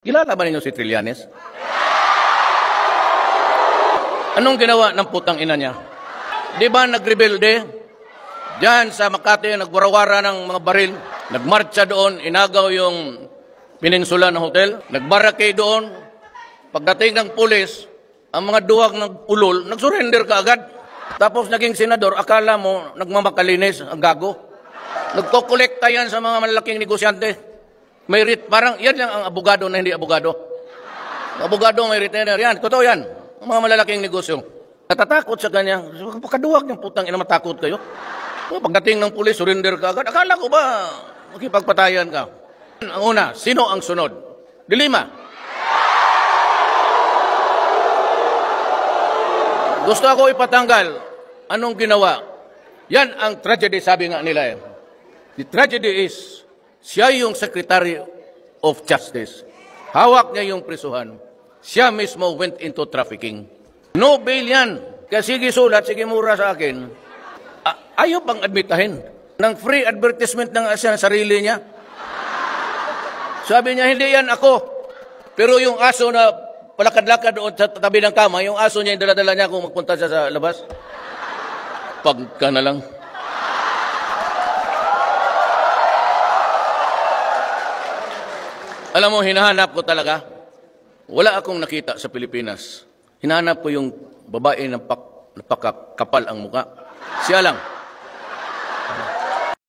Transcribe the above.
Kilala ba ninyo si Trillanes? Anong ginawa ng putang ina niya? Di ba nagrebelde? Diyan sa Makati, nagwarawara ng mga baril. Nagmarcha doon, inagaw yung Peninsula na hotel. Nagbarake doon. Pagdating ng pulis, ang mga duwag ng ulol, nagsurrender ka agad. Tapos naging senador, akala mo nagmamakalinis, ang gago. Nagkokolekta yan sa mga malalaking negosyante. May parang yan lang ang abogado na hindi abogado. Abogado may retainer yan. Totoo yan. Ang mga malalaking negosyo. Natatakot sa kanya. Pagkaduwag ng putang ina, matakot kayo. Pagdating ng pulis, surrender ka agad. Akala ko ba makipagpatayan ka? Ang una, sino ang sunod? Dilima. Gusto ako ipatanggal. Anong ginawa? Yan ang tragedy, sabi nga nila. The tragedy is, siya yung Secretary of Justice. Hawak niya yung prisuhan. Siya mismo went into trafficking. No bail yan. Kaya sige sulat, sige mura sa akin. Ayaw pang admitahin. Nang free advertisement ng siya sarili niya. Sabi niya, hindi yan ako. Pero yung aso na palakad-lakad doon sa tabi ng kama, yung aso niya, yung dala-dala niya kung magpunta siya sa labas. Pagka na lang. Alam mo, hinahanap ko talaga. Wala akong nakita sa Pilipinas. Hinahanap ko yung babae na napakakapal ang muka. Siya lang.